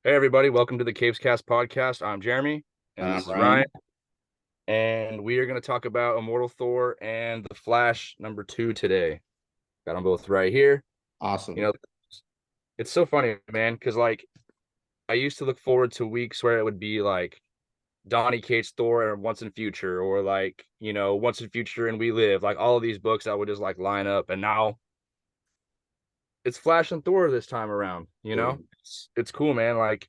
Hey everybody, welcome to the Caves Cast podcast. I'm Jeremy, and this is Ryan, Ryan. and we are going to talk about Immortal Thor and The Flash #2 today. Got them both right here. You Awesome. know, it's so funny, man, because like I used to look forward to weeks where it would be like Donny Cates Thor and Once in Future, or like Once in Future and We Live, like all of these books that would just like line up, and now it's Flash and Thor this time around. True. It's cool, man. Like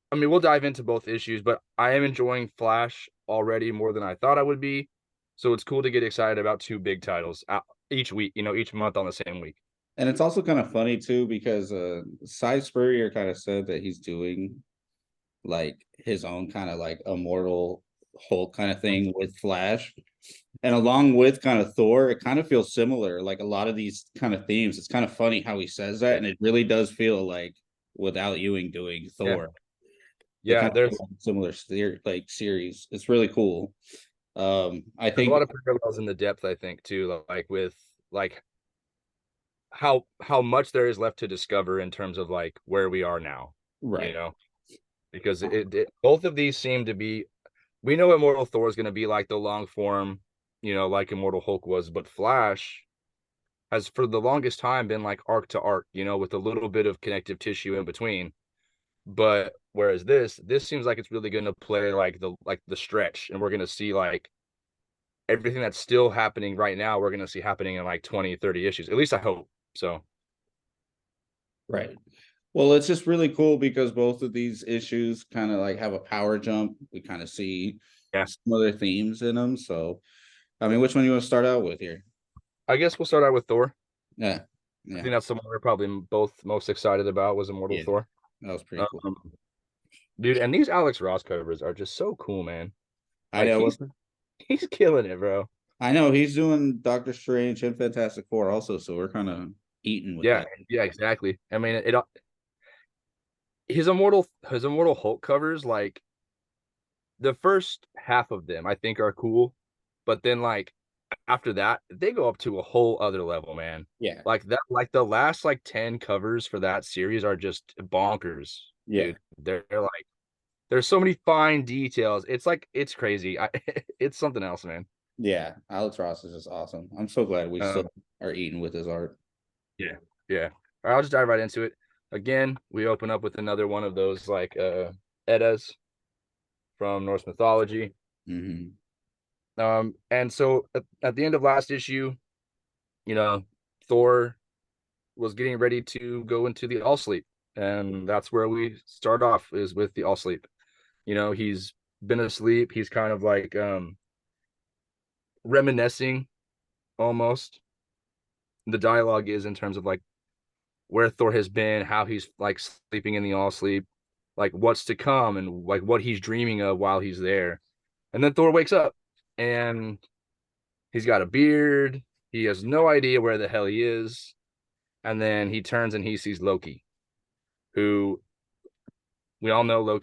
I mean, we'll dive into both issues, but I am enjoying Flash already more than I thought I would be. So it's cool to get excited about two big titles each week, each month on the same week. And it's also kind of funny too because Cy Spurrier kind of said that he's doing like his own kind of like immortal Hulk kind of thing with Flash. And along with kind of Thor, it kind of feels similar. Like a lot of these kind of themes. It's kind of funny how he says that, Yeah, and it really does feel like without Ewing doing yeah, Thor, they yeah. kind of There's feel like similar like series. It's really cool. I there's a think lot of parallels in the depth, I think, too, like with like how much there is left to discover in terms of like where we are now, you right. know, because both of these seem to be. We know Immortal Thor is going to be like the long form, like Immortal Hulk was, but Flash has for the longest time been like arc to arc, with a little bit of connective tissue in between. But whereas this seems like it's really going to play like the stretch, and we're going to see like everything that's still happening right now, we're going to see happening in like 20, 30 issues. At least I hope so. Right. Well, it's just really cool because both of these issues kind of like have a power jump. We kind of see Yeah. some other themes in them. So, I mean, which one you want to start out with here? I guess we'll start out with Thor. Yeah. I Yeah. think that's the one we're probably both most excited about was Immortal Yeah. Thor. That was pretty cool. Um, dude, and these Alex Ross covers are just so cool, man. I Like know. he's killing it, bro. I know he's doing Doctor Strange and Fantastic Four also. So we're kind of eating with Yeah, that. yeah, exactly. I mean, it his Immortal Hulk covers, like the first half of them, I think are cool, but then like after that, they go up to a whole other level, man. Yeah. Like the last like 10 covers for that series are just bonkers, Yeah. dude. They're like there's so many fine details. It's like it's crazy. It's something else, man. Yeah. Alex Ross is just awesome. I'm so glad we Um, still are eating with his art. yeah, yeah. All right, I'll just dive right into it. Again, we open up with another one of those like Eddas from Norse mythology. Hmm. And so at the end of last issue, you know, Thor was getting ready to go into the all sleep. And that's where we start off is with the all sleep. He's been asleep. He's kind of like reminiscing almost. The dialogue is in terms of like where Thor has been, how he's like sleeping in the all sleep, like what's to come and like what he's dreaming of while he's there. And then Thor wakes up and he's got a beard. He has no idea where the hell he is. And then he turns and he sees Loki, who we all know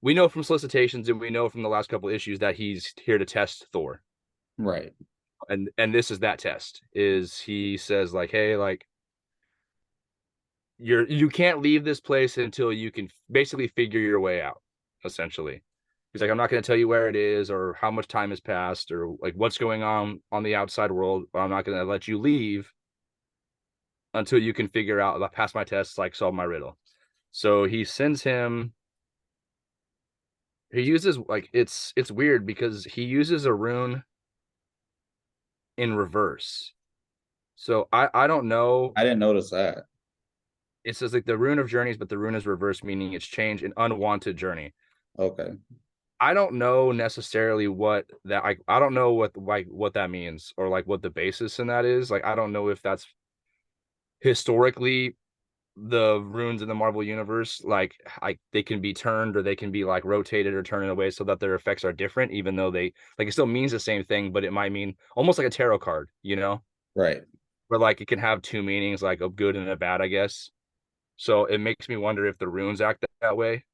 we know from solicitations and we know from the last couple issues that he's here to test Thor. Right. And this is that test. Is he says like, hey, like you can't leave this place until you can basically figure your way out, essentially. He's like, I'm not going to tell you where it is or how much time has passed or like what's going on the outside world, but I'm not going to let you leave until you can figure out, like, pass my tests, like solve my riddle. So he sends him. He uses like it's weird because he uses a rune in reverse. So I don't know. I didn't notice that. It says like the rune of journeys, but the rune is reverse, meaning it's change, an unwanted journey. Okay. I don't know necessarily what that I don't know what that means or like what the basis in that is. Like I don't know if that's historically the runes in the Marvel universe, like they can be turned or they can be like rotated or turned in a way so that their effects are different, even though they like it still means the same thing, but it might mean almost like a tarot card, Right. where like it can have two meanings, like a good and a bad, I guess. So it makes me wonder if the runes act that way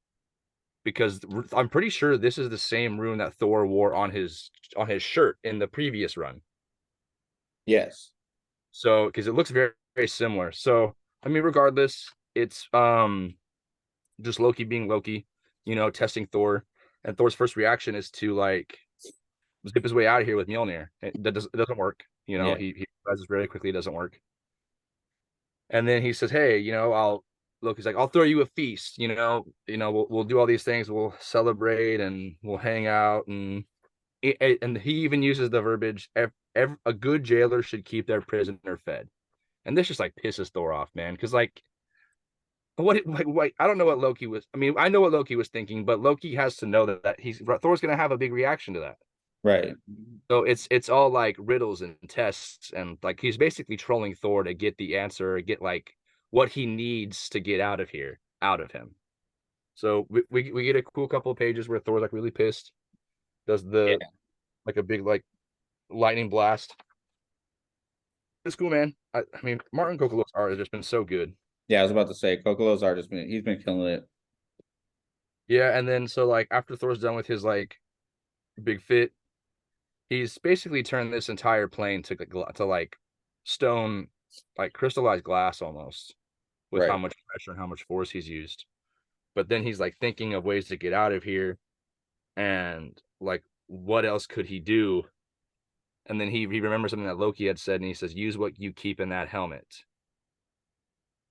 because I'm pretty sure this is the same rune that Thor wore on his shirt in the previous run. Yes. So because it looks very very similar. So I mean, regardless, it's just Loki being Loki, testing Thor. And Thor's first reaction is to like zip his way out of here with Mjolnir. It doesn't work. Yeah. He realizes very quickly it doesn't work. And then he says, "Hey, I'll look." He's like, "I'll throw you a feast. We'll do all these things. We'll celebrate and we'll hang out." And he even uses the verbiage, "A good jailer should keep their prisoner fed." And this just like pisses Thor off, man, because I don't know what Loki was. I mean, I know what Loki was thinking, but Loki has to know that Thor's gonna have a big reaction to that. Right. So it's all like riddles and tests, and like he's basically trolling Thor to get the answer, get like what he needs to get out of here, out of him. So we get a cool couple of pages where Thor's like really pissed, does the Yeah. like a big like lightning blast. It's cool, man. I mean, Martin Kokolo's art has just been so good. Yeah, I was about to say Kokolo's artist been he's been killing it. Yeah, and then so like after Thor's done with his like big fit, he's basically turned this entire plane to like stone, like crystallized glass almost, with how Right. much pressure and how much force he's used. But then he's like thinking of ways to get out of here, and like what else could he do? And then he remembers something that Loki had said, and he says, "Use what you keep in that helmet."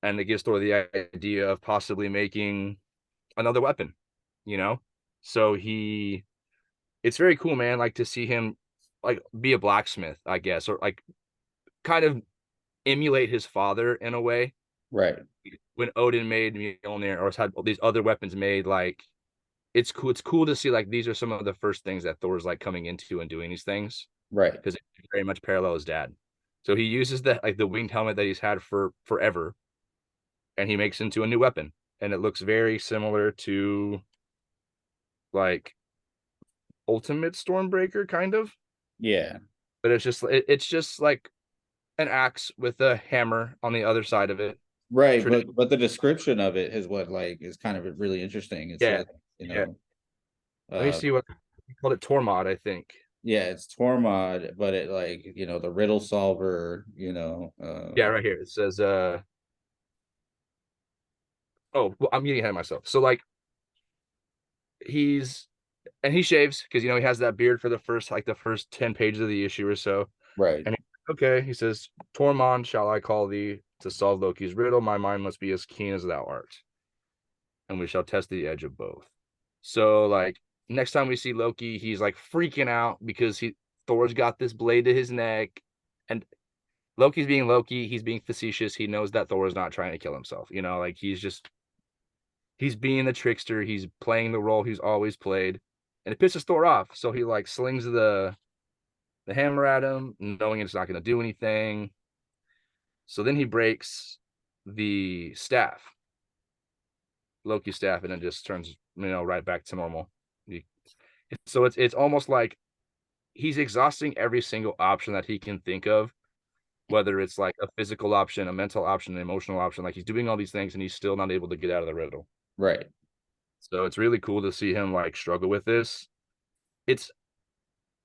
And it gives Thor the idea of possibly making another weapon, you know? So it's very cool, man, like to see him like be a blacksmith, I guess, or like kind of emulate his father in a way. Right. When Odin made Mjolnir or had all these other weapons made, like it's cool. It's cool to see like these are some of the first things that Thor's like coming into and doing these things Right. because it very much parallels his dad. So he uses that like the winged helmet that he's had for forever, and he makes into a new weapon, and it looks very similar to like Ultimate Stormbreaker, kind of, Yeah. but it's just like an axe with a hammer on the other side of it. Right. Tradition. But the description of it is what like is kind of really interesting. It Yeah, says, you yeah. know, Let me uh see what he called it. Tormod, I think. yeah, it's Tormod, but it like, the riddle solver, Yeah, right here. It says, oh, well, I'm getting ahead of myself. So like he's and he shaves because he has that beard for the first 10 pages of the issue or so. right. And okay, he says, Tormod shall I call thee to solve Loki's riddle. My mind must be as keen as thou art, and we shall test the edge of both. So like next time we see Loki, he's like freaking out because Thor's got this blade to his neck, and Loki's being Loki. He's being facetious. He knows that Thor is not trying to kill himself. Like he's being the trickster. He's playing the role he's always played, and it pisses Thor off. So he like slings the hammer at him, knowing it's not going to do anything. So then he breaks the staff, Loki's staff, and it just turns right back to normal. So it's almost like he's exhausting every single option that he can think of, whether it's like a physical option, a mental option, an emotional option. Like he's doing all these things and he's still not able to get out of the riddle. Right. So it's really cool to see him like struggle with this. It's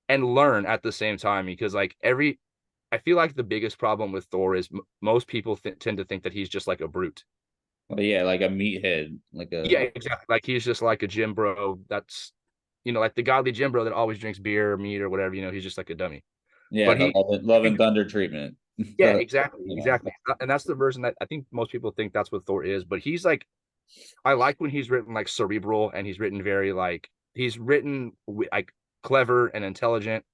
and learn at the same time because like I feel like the biggest problem with Thor is most people tend to think that he's just like a brute. Well, yeah, like a meathead, like Yeah, a exactly. Like he's just like a gym bro. That's like the godly gym bro that always drinks beer or meat or whatever. He's just like a dummy. yeah, But the he, love and thunder treatment. yeah, The, exactly, you know, exactly. And that's the version that I think most people think that's what Thor is. But he's like, I like when he's written like cerebral and he's written very like he's written like clever and intelligent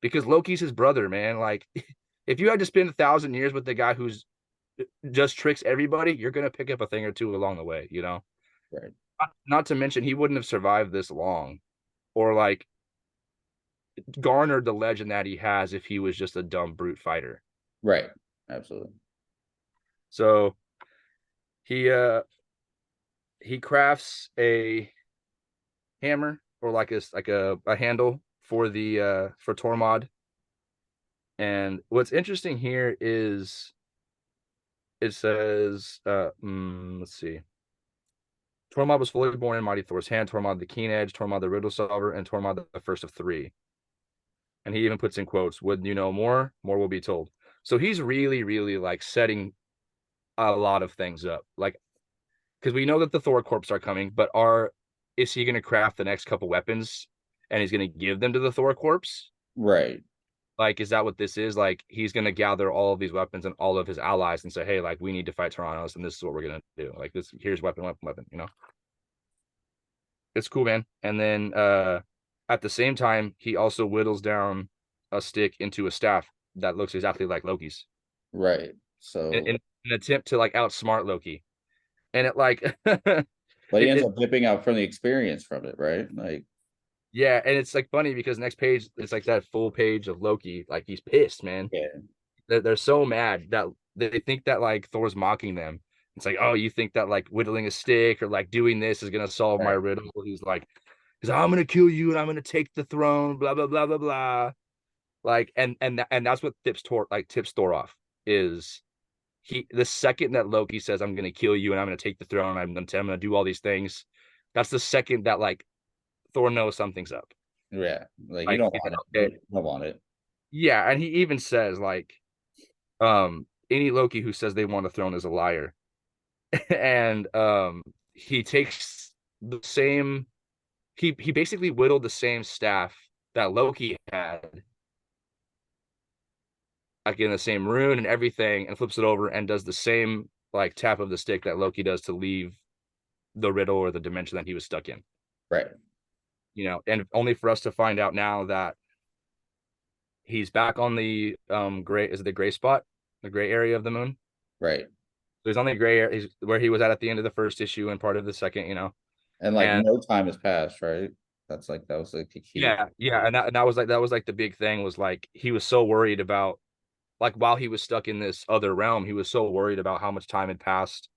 because Loki's his brother, man. Like, if you had to spend 1,000 years with the guy who's just tricks everybody, you're gonna pick up a thing or two along the way. right. Not to mention he wouldn't have survived this long or like garnered the legend that he has if he was just a dumb brute fighter. Right. Absolutely. So he crafts a hammer or like a handle for the for Tormod. And what's interesting here is it says let's see. Tormod was fully born in Mighty Thor's hand, Tormod the Keen Edge, Tormod the Riddle Solver, and Tormod the first of three. And he even puts in quotes, would you know more? More will be told. So he's really, really like setting a lot of things up. Like because we know that the Thor corps are coming, but are is he going to craft the next couple weapons and he's going to give them to the Thor corps? Right. Like, is that what this is? Like, he's going to gather all of these weapons and all of his allies and say, hey, like, we need to fight Tyrannos, and this is what we're going to do. Like, this, here's weapon, weapon, weapon, you know? It's cool, man. And then at the same time, he also whittles down a stick into a staff that looks exactly like Loki's Right. in, So, in an attempt to like outsmart Loki. And it like it, but he ends it up dipping out from the experience from it, right? Like, yeah, and it's like funny because next page it's like that full page of Loki, like he's pissed, man. yeah, They're so mad that they think that like Thor's mocking them. It's like, oh, you think that like whittling a stick or like doing this is gonna solve my right, riddle? He's like, I'm gonna kill you and I'm gonna take the throne, blah blah blah blah blah. Like, and that's what tips Thor off is the second that Loki says I'm gonna kill you and I'm gonna take the throne, I'm gonna do all these things. That's the second that like Thor knows something's up. yeah. Like you Like, don't he's want it. like, okay, You don't want it. yeah, and he even says like, any Loki who says they want a throne is a liar. And he takes the same he basically whittled the same staff that Loki had, like in the same rune and everything, and flips it over and does the same like tap of the stick that Loki does to leave the riddle or the dimension that he was stuck in. Right, You know, and only for us to find out now that he's back on the gray, is it the gray spot, the gray area of the moon. right. So he's on the gray area, he's where he was at the end of the first issue and part of the second, you know. And like And no time has passed, right? That's like that was like the key. yeah, and that was like the big thing was like he was so worried about, like while he was stuck in this other realm, he was so worried about how much time had passed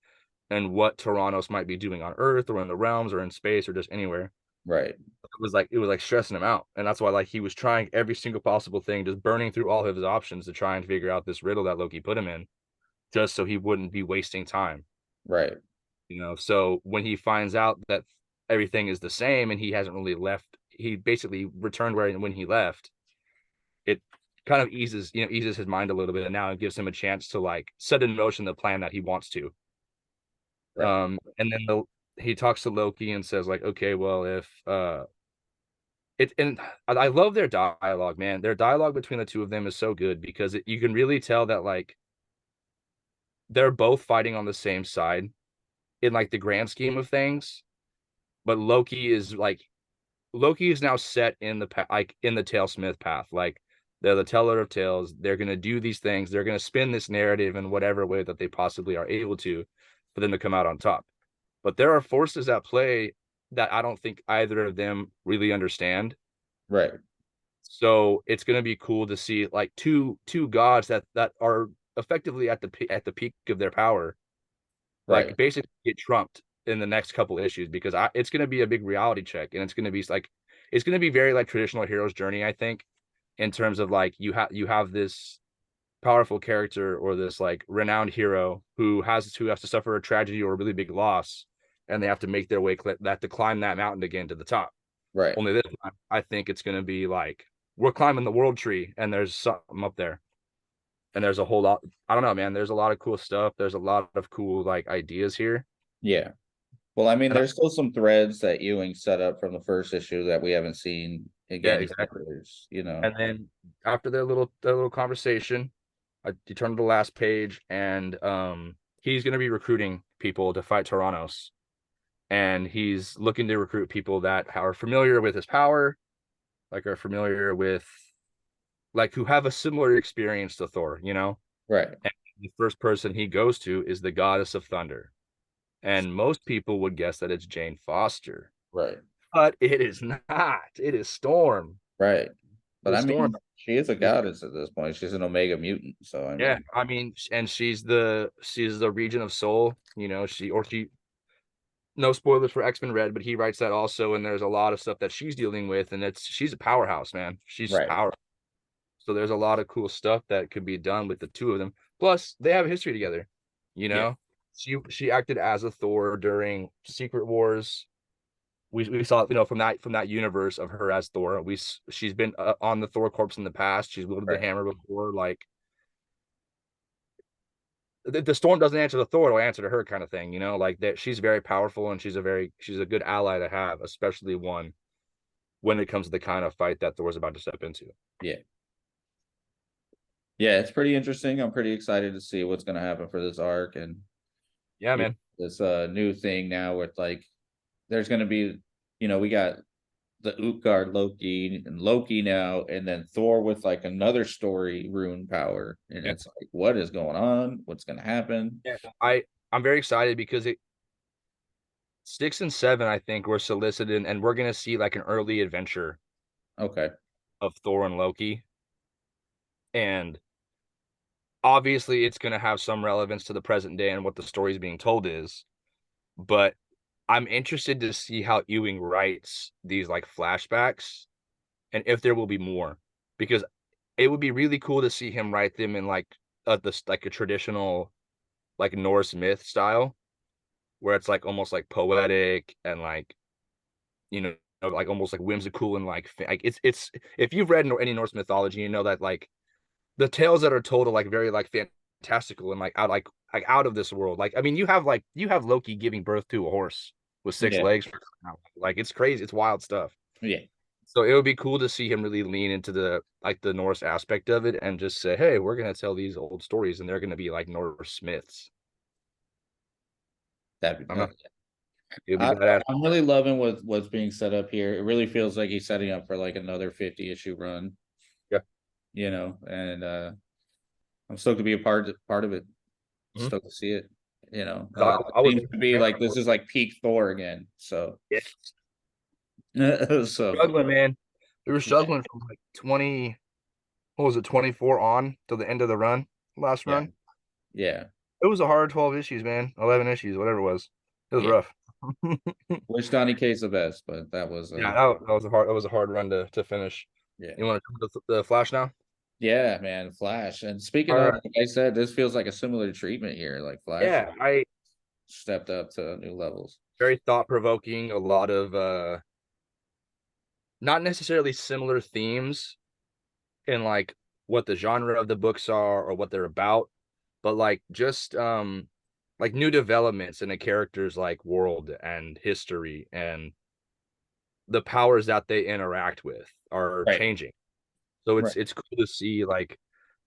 and what Tyrannos might be doing on Earth or in the realms or in space or just anywhere. Right, It was like stressing him out. And that's why like he was trying every single possible thing, just burning through all of his options to try and figure out this riddle that Loki put him in, just so he wouldn't be wasting time. right, You know, so when he finds out that everything is the same and he hasn't really left, he basically returned where when he left, it kind of eases his mind a little bit, and now it gives him a chance to like set in motion the plan that he wants to. right, And then he talks to Loki and says like, okay, well, if it and I love their dialogue, man. Their dialogue between the two of them is so good because you can really tell that like they're both fighting on the same side in like the grand scheme of things, but Loki is now set in like in the Talesmith path. Like they're the teller of tales. They're gonna do these things. They're gonna spin this narrative in whatever way that they possibly are able to for them to come out on top. But there are forces at play that I don't think either of them really understand. right, So it's gonna be cool to see like two gods that are effectively at the peak of their power, right. like basically get trumped in the next couple issues because it's going to be a big reality check and it's going to be very like traditional hero's journey, I think, in terms of like you have this powerful character or this like renowned hero who has to suffer a tragedy or a really big loss, and they have to make their way to climb that mountain again to the top. Right. Only this time I think it's going to be like we're climbing the world tree and there's something up there, and there's a whole lot. I don't know, man, there's a lot of cool stuff, there's a lot of cool like ideas here. Yeah. Well, I mean, And there's still some threads that Ewing set up from the first issue that we haven't seen yeah, again. exactly. You know. And then after their little conversation, you turn to the last page, and he's going to be recruiting people to fight Tyrannos, and he's looking to recruit people that are familiar with his power, like are familiar with like who have a similar experience to Thor, you know. Right. And the first person he goes to is the goddess of thunder, and most people would guess that it's Jane Foster, Right. but it is not. It is Storm. Right. It But is I Storm. mean, she is a goddess at this point. She's an Omega mutant. So I Yeah, mean, I mean, and she's the region of soul, you know. She no spoilers for X-Men Red, but he writes that also, and there's a lot of stuff that she's dealing with, and she's a powerhouse, man. She's right. powerful. So there's a lot of cool stuff that could be done with the two of them. Plus, they have a history together, you Yeah. know. She acted as a Thor during Secret Wars. We saw, from that universe of her as Thor. She's been on the Thor corpse in the past. She's wielded the Right. hammer before. Like the storm doesn't answer to Thor, it'll answer to her kind of thing, you know, like that she's very powerful and she's a good ally to have, especially one when it comes to the kind of fight that Thor's about to step into. Yeah. Yeah, it's pretty interesting. I'm pretty excited to see what's gonna happen for this arc and Yeah, yeah, man. this new thing now with like there's gonna be we got the Utgard Loki and Loki now, and then Thor with like another story rune power. And Yeah. it's like, what is going on? What's gonna happen? Yeah. I'm very excited because it 6 and 7, I think, were solicited and we're gonna see like an early adventure Okay. of Thor and Loki. And obviously it's gonna have some relevance to the present day and what the story is being told is, but I'm interested to see how Ewing writes these like flashbacks and if there will be more, because it would be really cool to see him write them in like this like a traditional like Norse myth style, where it's like almost like poetic and like you know like almost like whimsical and like it's if you've read any Norse mythology, you know that like the tales that are told are like very like fantastical and like out of this world. Like I mean, you have Loki giving birth to a horse with six Yeah. legs. Like it's crazy, it's wild stuff. Yeah. So it would be cool to see him really lean into the like the Norse aspect of it and just say, "Hey, we're gonna tell these old stories, and they're gonna be like Norse myths." That'd be I don't know. It'll be I, badass. I'm really loving what's being set up here. It really feels like he's setting up for like another 50 issue run, Yeah. and I'm stoked to be a part of it. Mhm. Stoked to see it. It I was seems to be like this is like peak Thor again. So, yeah, so struggling, man. We were yeah, struggling from like 20, what was it, 24 on to the end of the run, last yeah, run. yeah, It was a hard 12 issues, man. 11 issues, whatever it was. It was yeah. rough. Wish Donnie K's the best, but that was Yeah, that was a hard run to finish. yeah. You want to come to the Flash now? Yeah, man, Flash. And speaking All of, right. like I said, this feels like a similar treatment here. Like Flash Yeah, I stepped up to new levels. very thought provoking, a lot of not necessarily similar themes in like what the genre of the books are or what they're about, but like just like new developments in a character's like world and history and the powers that they interact with are Right, changing. So right, it's cool to see like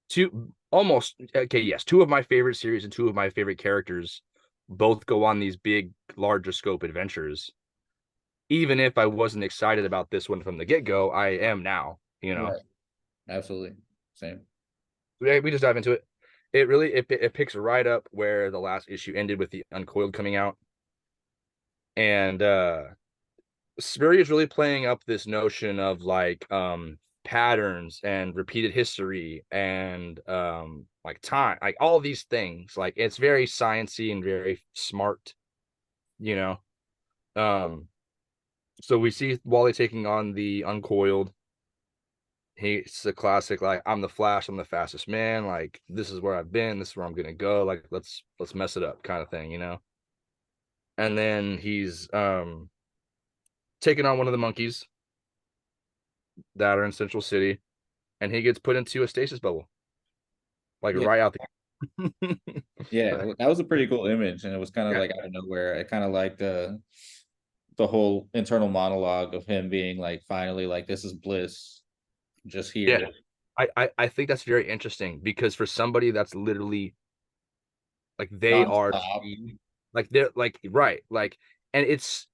two almost okay, yes, two of my favorite series and two of my favorite characters both go on these big larger scope adventures. Even if I wasn't excited about this one from the get-go, I am now, you know. right. Absolutely. Same. We just dive into it. It picks right up where the last issue ended with the Uncoiled coming out. And Spurrier is really playing up this notion of like patterns and repeated history and like time, like all these things. Like it's very sciency and very smart, you know. Um so we see Wally taking on the Uncoiled. He's a classic, like, I'm the Flash, I'm the fastest man, like this is where I've been, this is where I'm gonna go, like let's mess it up kind of thing, you know. And then he's taking on one of the monkeys that are in Central City, and he gets put into a stasis bubble, like Yeah. right out the Yeah. That was a pretty cool image. And it was kind of yeah, like out of nowhere. I kind of like the whole internal monologue of him being like, finally, like, this is bliss just yeah. here. I think that's very interesting because for somebody that's literally like they are Nonstop. like they're like right like and it's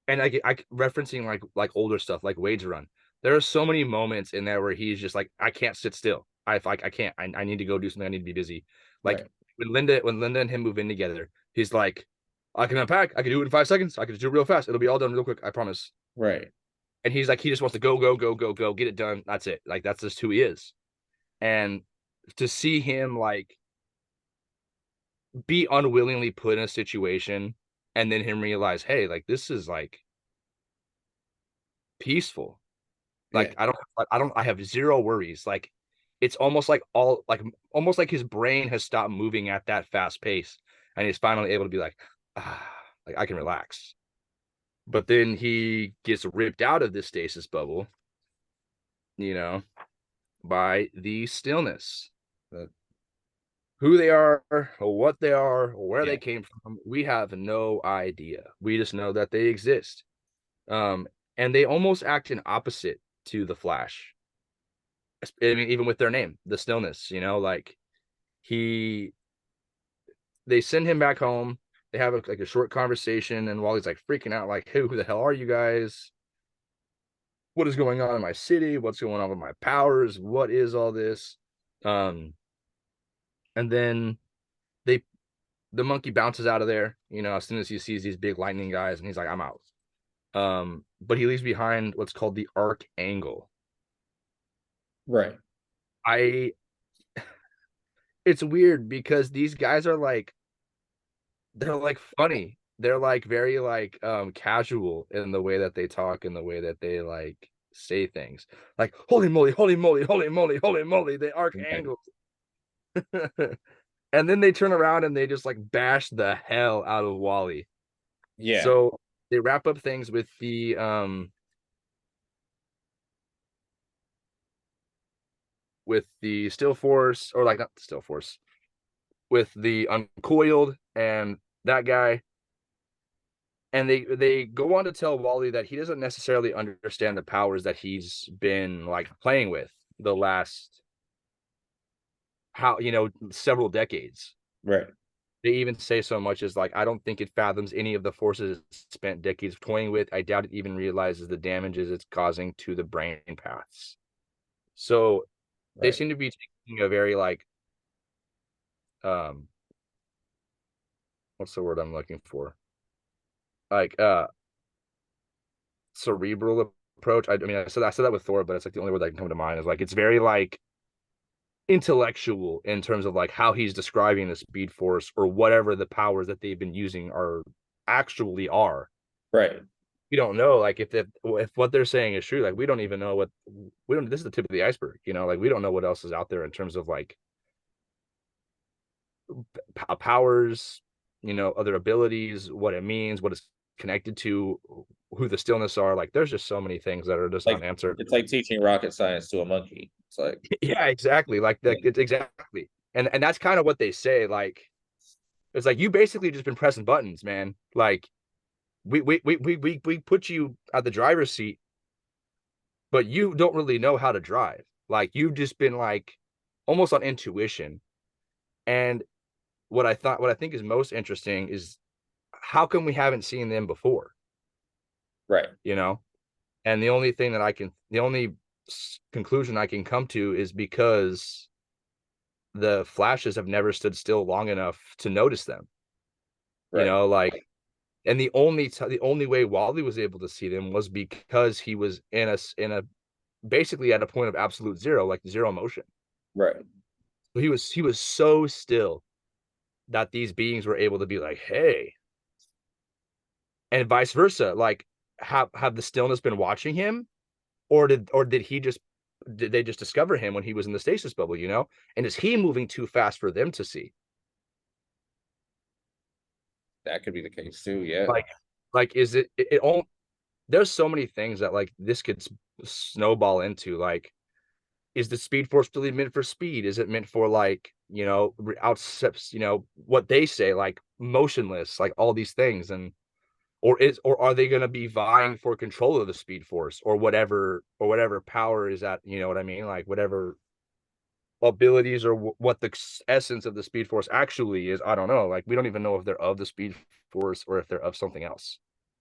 and I referencing like older stuff like Wade's run. There are so many moments in there where he's just like, I can't sit still. I can't. I need to go do something. I need to be busy. Like Right. when Linda and him move in together, he's like, I can unpack. I can do it in 5 seconds. I can just do it real fast. It'll be all done real quick. I promise. Right. And he's like, he just wants to go, go, go, go, go, get it done. That's it. Like that's just who he is. And to see him like be unwillingly put in a situation and then him realize, hey, like this is like peaceful. Yeah. Like I have zero worries. Like it's almost like his brain has stopped moving at that fast pace and he's finally able to be like, ah, like I can relax. But then he gets ripped out of this stasis bubble, you know, by the stillness. But Who they are, or what they are, or where Yeah. they came from, we have no idea. We just know that they exist. Um, and they almost act in opposite to the Flash. I mean, even with their name, the Stillness, like he they send him back home. They have like a short conversation, and Wally's like freaking out, like, "Hey, who the hell are you guys? What is going on in my city? What's going on with my powers? What is all this?" Um, and then they the monkey bounces out of there, as soon as he sees these big lightning guys, and he's like, "I'm out." But he leaves behind what's called the arc angle. Right. I It's weird because these guys are like they're like funny. They're like very like casual in the way that they talk and the way that they like say things. Like holy moly, holy moly, holy moly, holy moly, the arc Right. angle. And then they turn around and they just like bash the hell out of Wally. Yeah. So they wrap up things with the still force, or like not the still force, with the uncoiled and that guy. And they go on to tell Wally that he doesn't necessarily understand the powers that he's been like playing with the last how several decades. Right. They even say so much as like, I don't think it fathoms any of the forces it's spent decades toying with. I doubt it even realizes the damages it's causing to the brain paths. So they Right. seem to be taking a very like um what's the word I'm looking for? Like cerebral approach. I mean, I said that with Thor, but it's like the only word that can come to mind is like it's very like intellectual in terms of like how he's describing the Speed Force or whatever the powers that they've been using are. Right. We don't know like if what they're saying is true. Like we don't even know what we don't. This is the tip of the iceberg. Like we don't know what else is out there in terms of like powers. Other abilities, what it means, what it's connected to, who the stillness are. Like there's just so many things that are just Like unanswered. it's like teaching rocket science to a monkey. It's like, Yeah, exactly. Like yeah. it's exactly. And that's kind of what they say. Like it's like you basically just been pressing buttons, man. Like we put you at the driver's seat, but you don't really know how to drive. Like you've just been like almost on intuition. And what I think is most interesting is how come we haven't seen them before, Right. you know? And the only conclusion I can come to is because the flashes have never stood still long enough to notice them, Right. like, and the only way Wally was able to see them was because he was in a basically at a point of absolute zero, like zero motion. Right. So he was so still that these beings were able to be like, hey, and vice versa. Like, have the stillness been watching him, or did they just discover him when he was in the stasis bubble? And is he moving too fast for them to see? That could be the case too. Yeah. Like, is it all? There's so many things that like this could snowball into. Like, is the Speed Force really meant for speed? Is it meant for like outsteps what they say, like motionless, like all these things? And or are they going to be vying for control of the Speed Force, or whatever power is that? You know what I mean? Like whatever abilities or what the essence of the Speed Force actually is. I don't know. Like we don't even know if they're of the Speed Force or if they're of something else.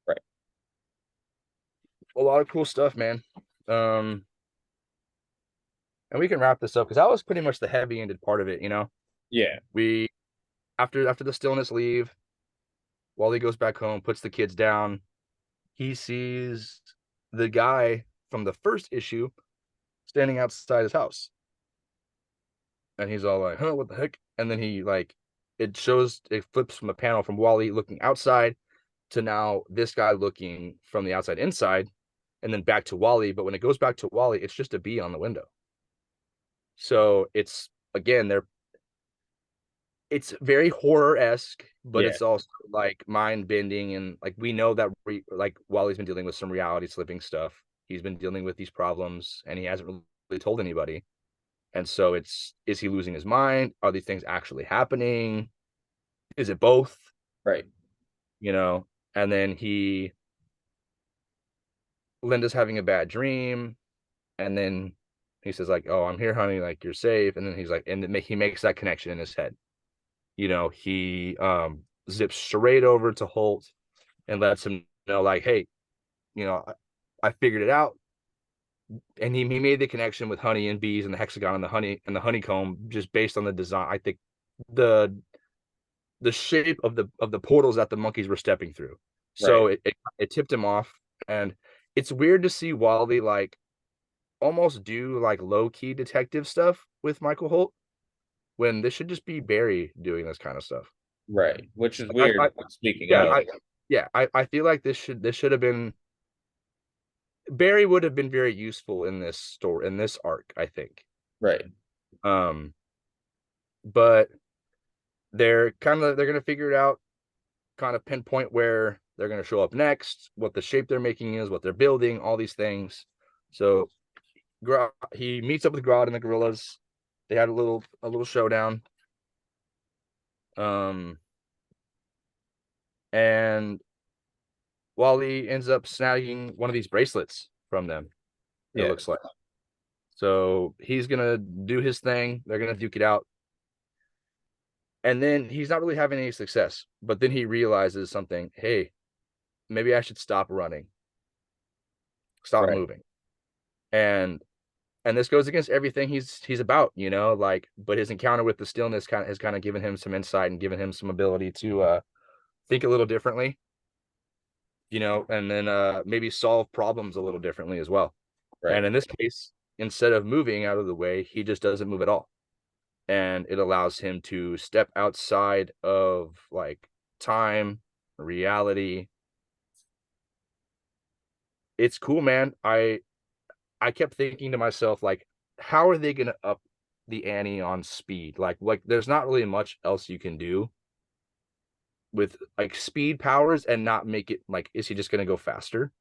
Right. A lot of cool stuff, man. Um, and we can wrap this up because that was pretty much the heavy-ended part of it. Yeah. We after the stillness leave, Wally goes back home, puts the kids down. He sees the guy from the first issue standing outside his house, and he's all like, "Huh, what the heck?" And then it flips from a panel from Wally looking outside to now this guy looking from the outside inside, and then back to Wally. But when it goes back to Wally, it's just a bee on the window. So it's again, it's very horror-esque, but Yeah. it's also like mind-bending, and like we know that like Wally's been dealing with some reality slipping stuff. He's been dealing with these problems and he hasn't really told anybody. And so is he losing his mind? Are these things actually happening? Is it both? Right. You know, and then Linda's having a bad dream, and then he says like, "Oh, I'm here, honey. Like you're safe." And then he's like, and he makes that connection in his head. He zips straight over to Holt and lets him know like, "Hey, I figured it out." And he made the connection with honey and bees and the hexagon and the honeycomb just based on the design. I think the the shape of the portals that the monkeys were stepping through. Right. So it tipped him off, and it's weird to see Wally like almost do like low key detective stuff with Michael Holt when this should just be Barry doing this kind of stuff. Right. Which is I, weird. I Speaking yeah, of, I feel like this should have been Barry would have been very useful in this story in this arc, I think. right. Um, but they're gonna figure it out, kind of pinpoint where they're gonna show up next, what the shape they're making is, what they're building, all these things. So he meets up with Grodd and the gorillas. They had a little showdown. Um, and Wally ends up snagging one of these bracelets from them. It Yeah. looks like. So he's gonna do his thing. They're gonna duke it out. And then he's not really having any success. But then he realizes something. Hey, maybe I should stop running, stop Right. moving. And this goes against everything he's about, like, but his encounter with the stillness has kind of given him some insight and given him some ability to think a little differently, and then maybe solve problems a little differently as well. Right. And in this case, instead of moving out of the way, he just doesn't move at all. And it allows him to step outside of like time, reality. It's cool, man. I kept thinking to myself, like, how are they gonna up the ante on speed? Like there's not really much else you can do with like speed powers and not make it like, is he just gonna go faster?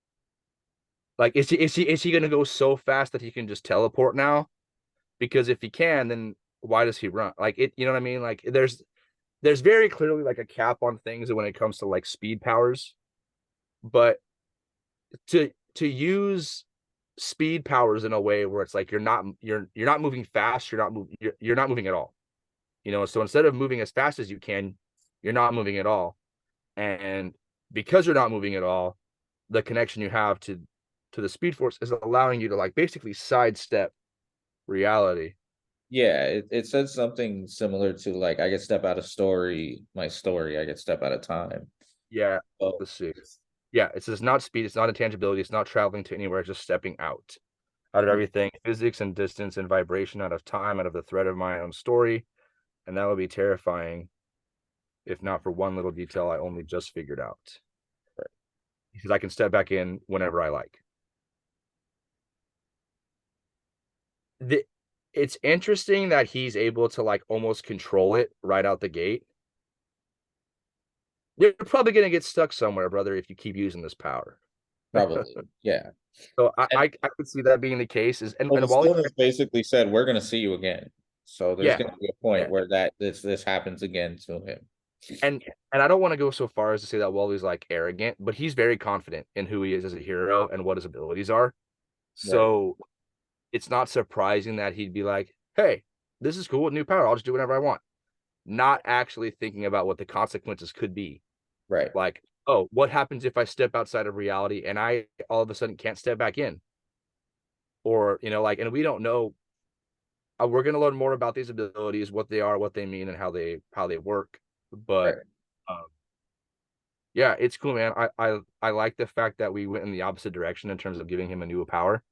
Like, is he gonna go so fast that he can just teleport now? Because if he can, then why does he run? Like it, you know what I mean? Like there's very clearly like a cap on things when it comes to like speed powers, but to use speed powers in a way where it's like you're not moving fast, you're not moving at all. So instead of moving as fast as you can, you're not moving at all. And because you're not moving at all, the connection you have to the speed force is allowing you to like basically sidestep reality. Yeah. It said something similar to like I get step out of my story, I get step out of time. Yeah, Oh, let's see. Yeah, it says not speed, it's not intangibility, it's not traveling to anywhere, it's just stepping out of everything, physics and distance and vibration, out of time, out of the thread of my own story. And that would be terrifying if not for one little detail I only just figured out. Because I can step back in whenever I like. The, it's interesting that he's able to like almost control it right out the gate. You're probably gonna get stuck somewhere, brother, if you keep using this power. probably. Yeah. So I, And I I could see that being the case. Is well, the and Wally, stillness basically said we're gonna see you again. So there's yeah, gonna be a point yeah, where this happens again to him. and and I don't want to go so far as to say that Wally's like arrogant, but he's very confident in who he is as a hero and what his abilities are. Right. So it's not surprising that he'd be like, "Hey, this is cool, new power. I'll just do whatever I want." Not actually thinking about what the consequences could be. Right. Like, oh, what happens if I step outside of reality and I all of a sudden can't step back in? Or, like, and we don't know. We're gonna learn more about these abilities, what they are, what they mean, and how they work. But Right. um, yeah, it's cool, man. I like the fact that we went in the opposite direction in terms of giving him a new power,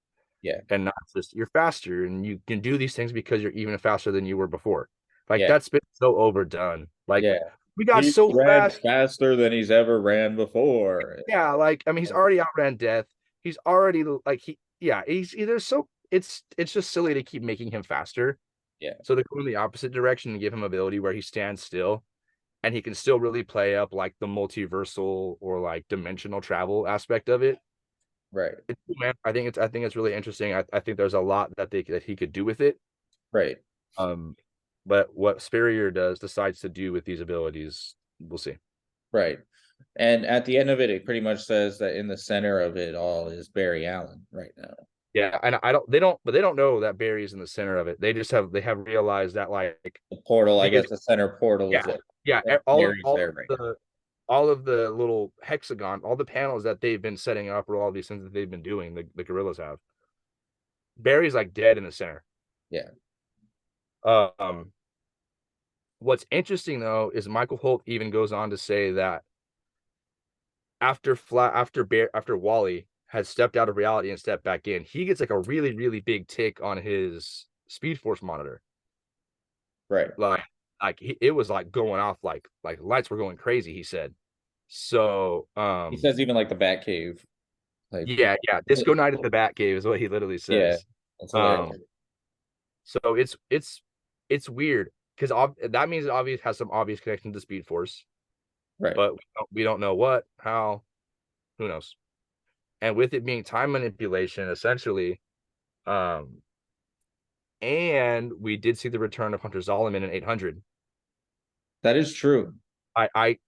Yeah. and not just you're faster and you can do these things because you're even faster than you were before. Like Yeah. that's been so overdone. Like Yeah. we got He so ran fast. faster than he's ever ran before. Yeah, like I mean, he's already outran death. He's already like yeah, he's either so it's just silly to keep making him faster. Yeah. So to go in the opposite direction and give him ability where he stands still and he can still really play up like the multiversal or like dimensional travel aspect of it. Right. Man, I think it's really interesting. I think there's a lot that he could do with it. Right. Um, but what Spurrier decides to do with these abilities, we'll see. Right. And at the end of it, it pretty much says that in the center of it all is Barry Allen right now. Yeah, and they don't know that Barry's in the center of it. They have realized that like The portal, I the guess the center portal is yeah, there. yeah, And all of Barry's all there of right now. the little hexagon, all the panels that they've been setting up, or all these things that they've been doing, the gorillas have. Barry's like dead in the center. Yeah. Um, what's interesting though is Michael Holt even goes on to say that after Wally has stepped out of reality and stepped back in, he gets like a really really big tick on his Speed Force monitor. Right. Like it was like going off like lights were going crazy. He said so. He says even like the Batcave, like Yeah, Disco Night at the Batcave is what he literally yeah, says. that's hilarious. Um, so it's weird because that means it obviously has some obvious connection to Speed Force, Right. but we don't know what, how, who knows. And with it being time manipulation, essentially, um, and we did see the return of Hunter Zolomon in 800. That is true. I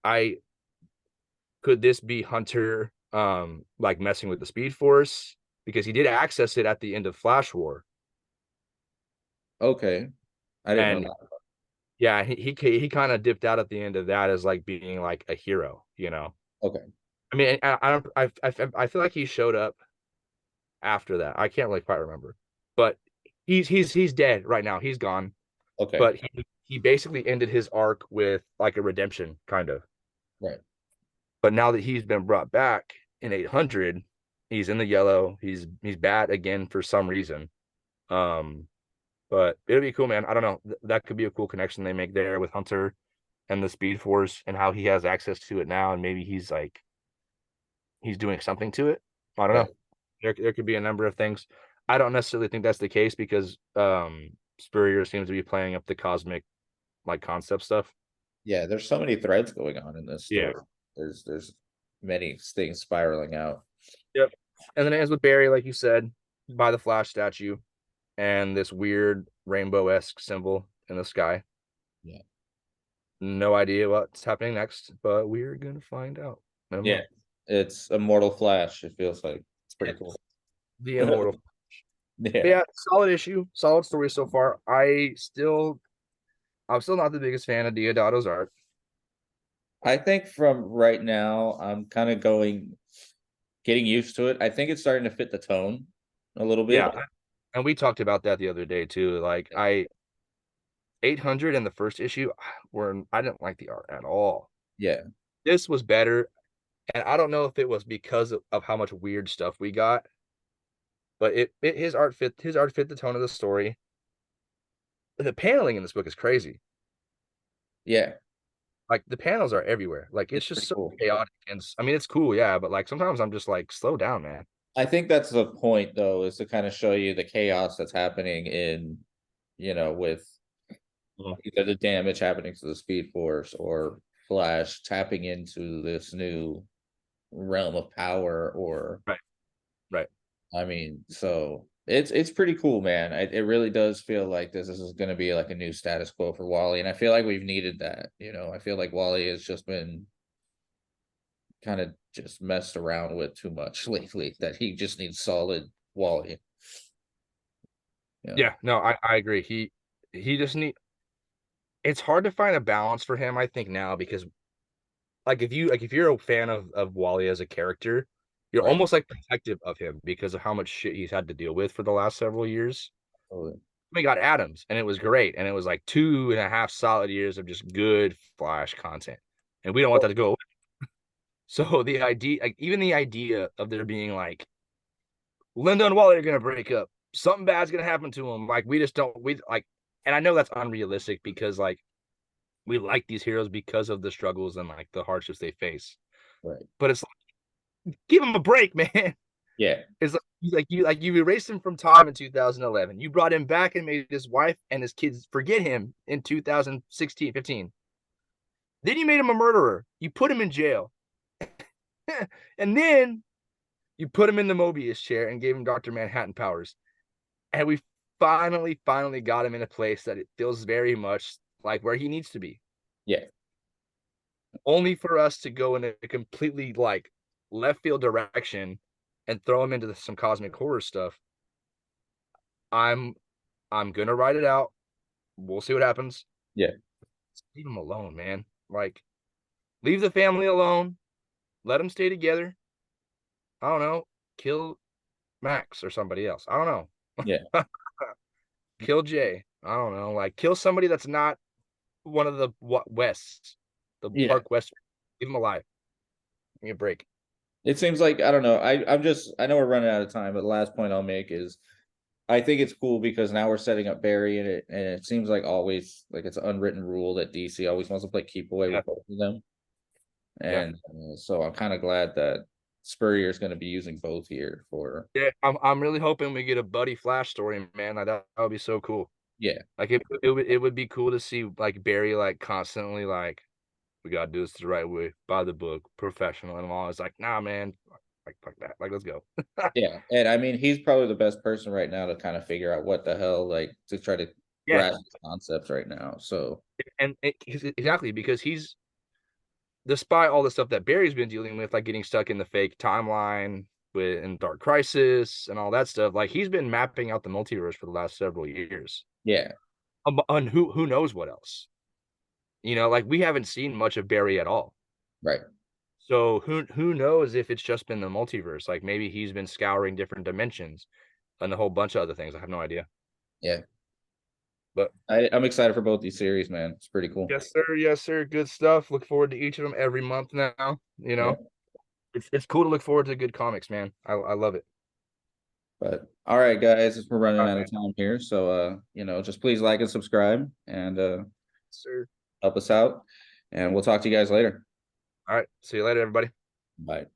could this be Hunter like messing with the Speed Force because he did access it at the end of Flash War, Okay. I didn't know and that. yeah, he kind of dipped out at the end of that as like being like a hero, you know. Okay. I mean, I don't I feel like he showed up after that. I can't really quite remember, but he's dead right now. He's gone, Okay. but he basically ended his arc with like a redemption kind of. Right. But now that he's been brought back in 800, he's in the yellow. He's bad again for some reason. Um, but it'll be cool, man. I don't know. That could be a cool connection they make there with Hunter and the Speed Force and how he has access to it now, and maybe he's doing something to it. I don't know. Right. There could be a number of things. I don't necessarily think that's the case because Spurrier seems to be playing up the cosmic like concept stuff. Yeah, there's so many threads going on in this Yeah. story. There's many things spiraling out. Yep. And then it ends with Barry, like you said, by the Flash statue and this weird rainbow-esque symbol in the sky. Yeah. No idea what's happening next, but we're gonna find out in a Yeah. month. It's Immortal Flash, it feels like. It's pretty Yes. cool. The Immortal. But Yeah. yeah, solid issue, solid story so far. I'm still not the biggest fan of Diodato's art. I think from right now, I'm kind of getting used to it. I think it's starting to fit the tone a little Yeah, bit. and we talked about that the other day too. Like I 800 in the first issue, where I didn't like the art at all. Yeah. This was better, and I don't know if it was because of how much weird stuff we got, but his art fit the tone of the story. The paneling in this book is crazy. Yeah. Like the panels are everywhere. Like it's It's just pretty so cool. chaotic, and I mean it's cool, yeah, but like sometimes I'm just like, slow down, man. I think that's the point though, is to kind of show you the chaos that's happening in, with Mhm. either the damage happening to the Speed Force or Flash tapping into this new realm of power. Or Right, right. I mean, so it's pretty cool, man. It really does feel like this is going to be like a new status quo for Wally, and I feel like we've needed that. I feel like Wally has just been kind of just messed around with too much lately. That he just needs solid Wally. Yeah, Yeah, no, I agree. He just need it's hard to find a balance for him, I think, now because if you're a fan of Wally as a character, you're right. almost like protective of him because of how much shit he's had to deal with for the last several years. Totally. We got Adams, and it was great, and it was like 2.5 solid years of just good Flash content, and we don't want that to go away. So the idea, like even the idea of there being like Linda and Wally are gonna break up, something bad's gonna happen to them, like we just don't we like, and I know that's unrealistic because like we like these heroes because of the struggles and like the hardships they face, Right. but it's like, give them a break, man. Yeah. It's like you erased him from time in 2011. You brought him back and made his wife and his kids forget him in 2016, 15. Then you made him a murderer. You put him in jail. And then you put him in the Mobius chair and gave him Dr. Manhattan powers. And we finally got him in a place that it feels very much like where he needs to be. Yeah. Only for us to go in a completely like left field direction and throw him into some cosmic horror stuff. I'm I'm gonna write it out. We'll see what happens. Yeah. Leave him alone, man. Like, leave the family alone. Let them stay together. I don't know. Kill Max or somebody else. I don't Yeah. know. Kill Jay. I don't know. Like, kill somebody that's not one of the Wests, the Yeah. Park West. Leave him alive. Give me a break. It seems like I don't know. I know we're running out of time, but the last point I'll make is I think it's cool because now we're setting up Barry in it, and it seems like always like it's an unwritten rule that DC always wants to play keep away Yeah, with both of them. yeah, And so I'm kind of glad that Spurrier is going to be using both here for yeah. I'm really hoping we get a Buddy Flash story, man. Like, that would be so cool. yeah, Like it would be cool to see like Barry like constantly like we gotta do this the right way, by the book, professional and all. It's like, nah, man, like fuck that. Like, let's go. yeah. And I mean, he's probably the best person right now to kind of figure out what the hell, like to try to Yeah, grasp his concepts right now. So and exactly because he's despite all the stuff that Barry's been dealing with, like getting stuck in the fake timeline with in Dark Crisis and all that stuff. Like he's been mapping out the multiverse for the last several years, yeah, and who knows what else. Like we haven't seen much of Barry at all. right, So who knows if it's just been the multiverse? Like maybe he's been scouring different dimensions and a whole bunch of other things. I have no idea. yeah. But I'm excited for both these series, man. It's pretty cool. yes, sir. Yes, sir. Good stuff. Look forward to each of them every month now. Yeah. It's cool to look forward to good comics, man. I love it. But all right, guys, we're running All out right, man. of time here. So just please like and subscribe and Sir. help us out. And we'll talk to you guys later. All right. See you later, everybody. Bye.